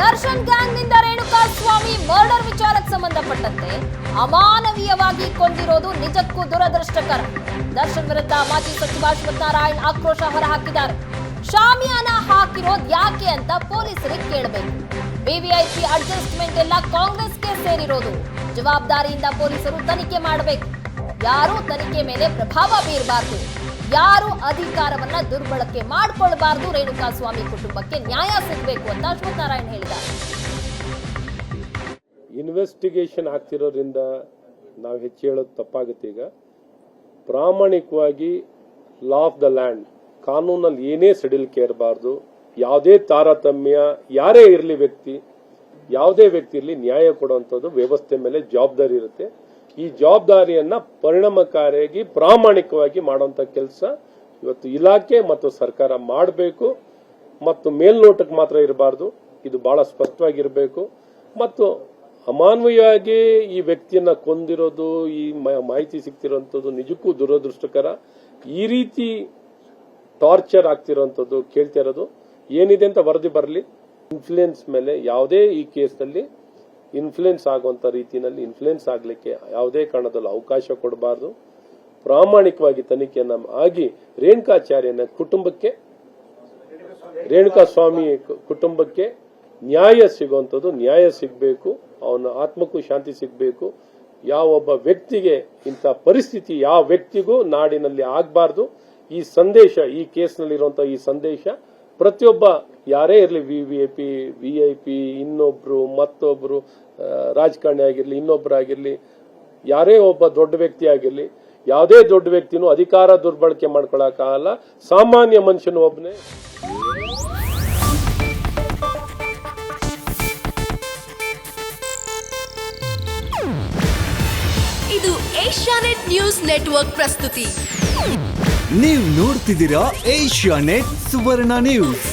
Darshan ಗ್ಯಾಂಗ್ನಿಂದ Renukaswamy murder ವಿಚಾರಕ್ಕೆ ಸಂಬಂಧಪಟ್ಟಂತೆ ಅಮಾನವೀಯವಾಗಿ ಕೊಂದಿರೋದು ನಿಜಕ್ಕೂ ದುರದೃಷ್ಟಕರ. ದರ್ಶನ್ ವಿರುದ್ಧ ಮಾಜಿ ಸಚಿವ ಅಶ್ವಥ್ ನಾರಾಯಣ್ ಆಕ್ರೋಶ ಹೊರಹಾಕಿದ್ದಾರೆ. ಶಾಮಿಯಾನ ಹಾಕಿರೋದು ಯಾಕೆ ಅಂತ ಪೊಲೀಸರಿಗೆ ಕೇಳಬೇಕು. ವಿವಿಐಪಿ ಅಡ್ಜಸ್ಟ್ಮೆಂಟ್ ಎಲ್ಲ ಕಾಂಗ್ರೆಸ್ಗೆ ಸೇರಿರೋದು. ಜವಾಬ್ದಾರಿಯಿಂದ ಪೊಲೀಸರು ತನಿಖೆ ಮಾಡಬೇಕು. ಯಾರು ತನಿಖೆ ಮೇಲೆ ಪ್ರಭಾವ ಬೀರಬಾರದು, ಯಾರು ಅಧಿಕಾರವನ್ನ ದುರ್ಬಳಕೆ ಮಾಡಿಕೊಳ್ಳಬಾರದು. ರೇಣುಕಾಸ್ವಾಮಿ ಕುಟುಂಬಕ್ಕೆ ನ್ಯಾಯ ಸಿಗಬೇಕು ಅಂತ ಅಶ್ವಥ್ ನಾರಾಯಣ್ ಹೇಳಿದ್ದಾರೆ. ಇನ್ವೆಸ್ಟಿಗೇಷನ್ ಆಗ್ತಿರೋದ್ರಿಂದ ನಾವು ಹೆಚ್ಚು ಹೇಳೋದು ತಪ್ಪಾಗುತ್ತೆ. ಈಗ ಪ್ರಾಮಾಣಿಕವಾಗಿ ಲಾ ಆಫ್ ದ ಲ್ಯಾಂಡ್, ಕಾನೂನಲ್ಲಿ ಏನೇ ಸಡಿಲಿಕೆ ಇರಬಾರ್ದು. ಯಾವುದೇ ತಾರತಮ್ಯ, ಯಾರೇ ಇರಲಿ ವ್ಯಕ್ತಿ, ಯಾವುದೇ ವ್ಯಕ್ತಿ ಇರಲಿ, ನ್ಯಾಯ ಕೊಡುವಂಥದ್ದು ವ್ಯವಸ್ಥೆ ಮೇಲೆ ಜವಾಬ್ದಾರಿ ಇರುತ್ತೆ. ಈ ಜವಾಬ್ದಾರಿಯನ್ನ ಪರಿಣಾಮಕಾರಿಯಾಗಿ ಪ್ರಾಮಾಣಿಕವಾಗಿ ಮಾಡುವಂತ ಕೆಲಸ ಇವತ್ತು ಇಲಾಖೆ ಮತ್ತು ಸರ್ಕಾರ ಮಾಡಬೇಕು. ಮತ್ತು ಮೇಲ್ನೋಟಕ್ಕೆ ಮಾತ್ರ ಇರಬಾರ್ದು, ಇದು ಬಹಳ ಸ್ಪಷ್ಟವಾಗಿರಬೇಕು. ಮತ್ತು ಅಮಾನವೀಯವಾಗಿ ಈ ವ್ಯಕ್ತಿಯನ್ನ ಕೊಂದಿರೋದು, ಈ ಮಾಹಿತಿ ಸಿಗ್ತಿರೋಂಥದ್ದು ನಿಜಕ್ಕೂ ದುರದೃಷ್ಟಕರ. ಈ ರೀತಿ ಟಾರ್ಚರ್ ಆಗ್ತಿರೋಂಥದ್ದು ಕೇಳ್ತಾ ಇರೋದು ಏನಿದೆ ಅಂತ ವರದಿ ಬರಲಿ. ಇನ್ಫ್ಲೂಯೆನ್ಸ್ ಮೇಲೆ ಯಾವುದೇ ಈ ಕೇಸ್ನಲ್ಲಿ ಇನ್ಫ್ಲೂಯೆನ್ಸ್ ಆಗುವಂತ ರೀತಿಯಲ್ಲಿ ಇನ್ಫ್ಲೂಯೆನ್ಸ್ ಆಗಲಿಕ್ಕೆ ಯಾವುದೇ ಕಾರಣದಲ್ಲೂ ಅವಕಾಶ ಕೊಡಬಾರದು. ಪ್ರಾಮಾಣಿಕವಾಗಿ ತನಿಖೆಯನ್ನ ಆಗಿ ರೇಣುಕಾಚಾರ್ಯನ ಕುಟುಂಬಕ್ಕೆ, ರೇಣುಕಾಸ್ವಾಮಿ ಕುಟುಂಬಕ್ಕೆ ನ್ಯಾಯ ಸಿಗುವಂಥದ್ದು, ನ್ಯಾಯ ಸಿಗಬೇಕು. ಅವನ ಆತ್ಮಕ್ಕೂ ಶಾಂತಿ ಸಿಗಬೇಕು. ಯಾವೊಬ್ಬ ವ್ಯಕ್ತಿಗೆ ಇಂಥ ಪರಿಸ್ಥಿತಿ ಯಾವ ವ್ಯಕ್ತಿಗೂ ನಾಡಿನಲ್ಲಿ ಆಗಬಾರ್ದು. ಈ ಸಂದೇಶ, ಈ ಕೇಸ್ನಲ್ಲಿರುವಂತಹ ಈ ಸಂದೇಶ ಪ್ರತಿಯೊಬ್ಬ ಯಾರೇ ಇರಲಿ, ವಿಐಪಿ, ಇನ್ನೊಬ್ರು, ಮತ್ತೊಬ್ರು ರಾಜಕಾರಣಿ ಆಗಿರ್ಲಿ, ಇನ್ನೊಬ್ಬರಾಗಿರ್ಲಿ, ಯಾರೇ ಒಬ್ಬ ದೊಡ್ಡ ವ್ಯಕ್ತಿ ಆಗಿರ್ಲಿ, ಯಾವುದೇ ದೊಡ್ಡ ವ್ಯಕ್ತಿನೂ ಅಧಿಕಾರ ದುರ್ಬಳಕೆ ಮಾಡ್ಕೊಳ್ಳೋಕ್ಕಾಗಲ್ಲ. ಸಾಮಾನ್ಯ ಮನುಷ್ಯನು ಒಬ್ಬನೇ. ಇದು ಏಷ್ಯಾನೆಟ್ ನ್ಯೂಸ್ ನೆಟ್ವರ್ಕ್ ಪ್ರಸ್ತುತಿ. ನೀವು ನೋಡ್ತಿದ್ದೀರಾ ಏಷ್ಯಾನೆಟ್ ಸುವರ್ಣ ನ್ಯೂಸ್.